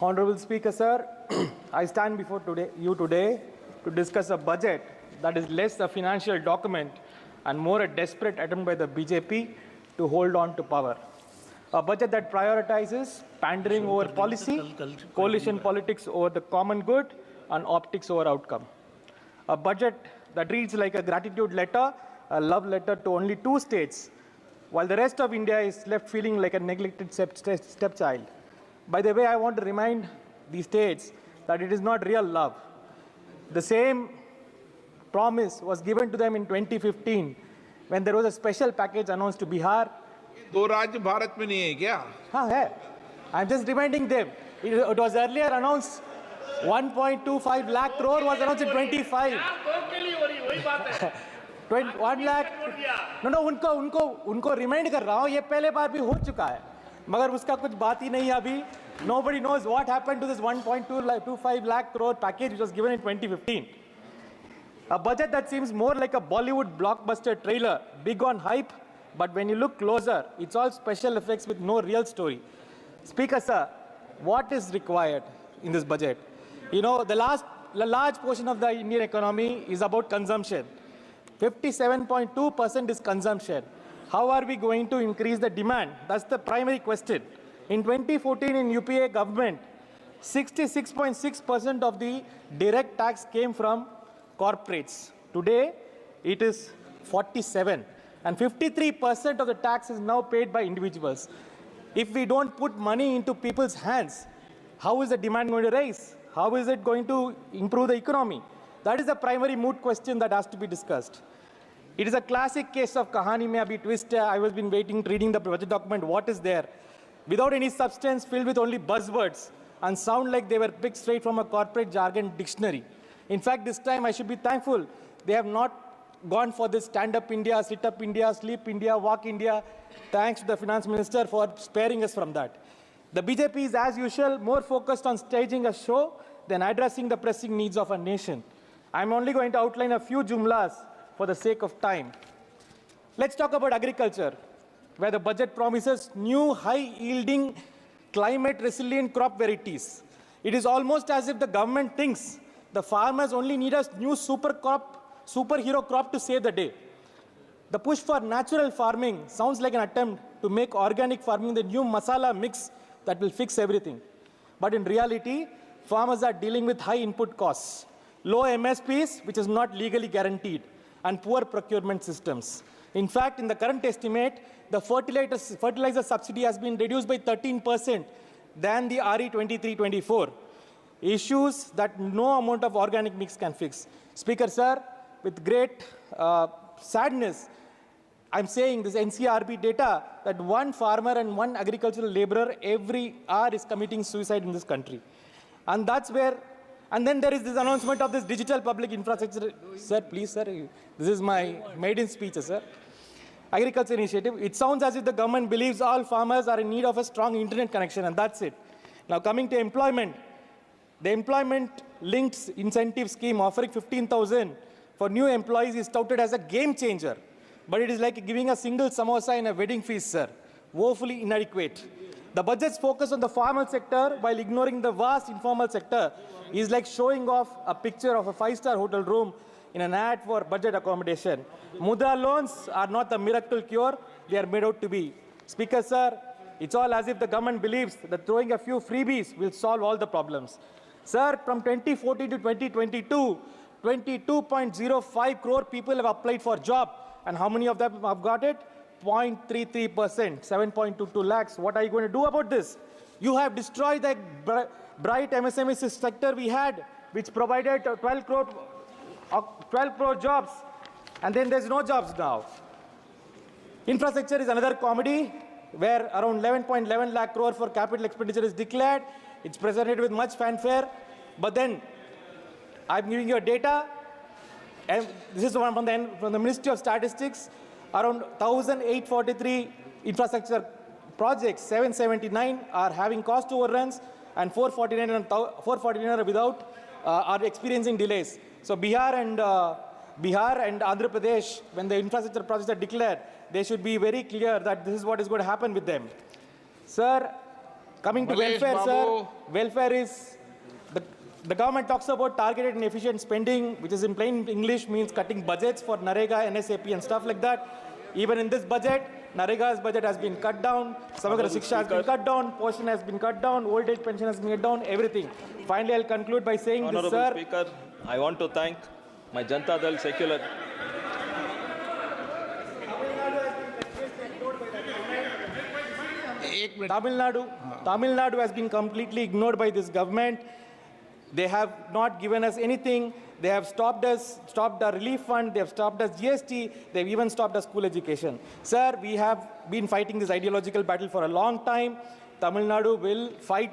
Honorable Speaker, sir, I stand before you today to discuss a budget that is less a financial document and more a desperate attempt by the BJP to hold on to power. A budget that prioritizes pandering over policy, coalition politics over the common good, and optics over outcome. A budget that reads like a gratitude letter, a love letter to only two states, while the rest of India is left feeling like a neglected stepchild. By the way, I want to remind the states that it is not real love. The same promise was given to them in 2015 when there was a special package announced to Bihar. दो राज्य भारत में नहीं है क्या? हाँ है. I'm just reminding them. It was earlier announced 1.25 lakh crore was announced in 25. 1 lakh. No, उनको remind कर रहा हूँ. ये पहले बार भी हो चुका है. मगर उसका कुछ बात ही नहीं है अभी. Nobody knows what happened to this 1.25 lakh crore package which was given in 2015. A budget that seems more like a Bollywood blockbuster trailer, big on hype, but when you look closer, it's all special effects with no real story. Speaker, sir, what is required in this budget? You know, the large portion of the Indian economy is about consumption. 57.2% is consumption. How are we going to increase the demand? That's the primary question. In 2014, in UPA government, 66.6% of the direct tax came from corporates. Today, it is 47. And 53% of the tax is now paid by individuals. If we don't put money into people's hands, how is the demand going to rise? How is it going to improve the economy? That is the primary moot question that has to be discussed. It is a classic case of kahani mein abhi twist. I was been waiting, reading the budget document, what is there? Without any substance, filled with only buzzwords, and sound like they were picked straight from a corporate jargon dictionary. In fact, this time I should be thankful they have not gone for this stand-up India, sit-up India, sleep India, walk India. Thanks to the finance minister for sparing us from that. The BJP is, as usual, more focused on staging a show than addressing the pressing needs of our nation. I'm only going to outline a few jumlas for the sake of time. Let's talk about agriculture, where the budget promises new high-yielding, climate-resilient crop varieties. It is almost as if the government thinks the farmers only need a new superhero crop to save the day. The push for natural farming sounds like an attempt to make organic farming the new masala mix that will fix everything. But in reality, farmers are dealing with high input costs, low MSPs, which is not legally guaranteed, and poor procurement systems. In fact, in the current estimate, the fertilizer subsidy has been reduced by 13% than the RE 23-24. Issues that no amount of organic mix can fix. Speaker, sir, with great sadness, I'm saying this NCRB data that one farmer and one agricultural laborer every hour is committing suicide in this country. And that's where, and then there is this announcement of this digital public infrastructure. Sir, please, sir, this is my maiden speech, sir. Agriculture initiative. It sounds as if the government believes all farmers are in need of a strong internet connection, and that's it. Now coming to employment, the employment-linked incentive scheme offering 15,000 for new employees is touted as a game changer. But it is like giving a single samosa in a wedding feast, sir. Woefully inadequate. The budget's focus on the formal sector while ignoring the vast informal sector is like showing off a picture of a five-star hotel room in an ad for budget accommodation. Mudra loans are not a miracle cure, they are made out to be. Speaker, sir, it's all as if the government believes that throwing a few freebies will solve all the problems. Sir, from 2014 to 2022, 22.05 crore people have applied for a job. And how many of them have got it? 0.33%, 7.22 lakhs. What are you going to do about this? You have destroyed the bright MSME sector we had, which provided 12 crore jobs. And then there's no jobs now. Infrastructure is another comedy, where around 11.11 lakh crore for capital expenditure is declared. It's presented with much fanfare. But then, I'm giving you data. And this is one from the Ministry of Statistics. Around 1,843 infrastructure projects, 779 are having cost overruns, and 449 are without, are experiencing delays. So Bihar and Andhra Pradesh, when the infrastructure projects are declared, they should be very clear that this is what is going to happen with them. Sir, Coming to Malesh welfare, sir, Babu. welfare is, the government talks about targeted and efficient spending, which is in plain English means cutting budgets for Narega, NSAP and stuff like that. Even in this budget, Narega's budget has been cut down, Samagra Shiksha has been cut down, portion has been cut down, old age pension has been cut down, everything. Finally, I'll conclude by saying this, Honorable sir. Speaker, I want to thank my Janata Dal secular. एक minute Tamil Nadu has been completely ignored by this government. They have not given us anything. They have stopped our relief fund. They have stopped us GST. They've even stopped us school education. Sir, we have been fighting this ideological battle for a long time. Tamil Nadu will fight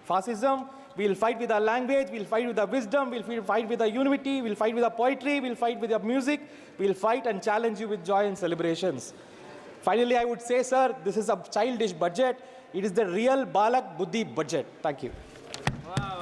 fascism. We'll fight with our language. We'll fight with our wisdom. We'll fight with our unity. We'll fight with our poetry. We'll fight with our music. We'll fight and challenge you with joy and celebrations. Finally, I would say, sir, this is a childish budget. It is the real Balak Buddhi budget. Thank you. Wow.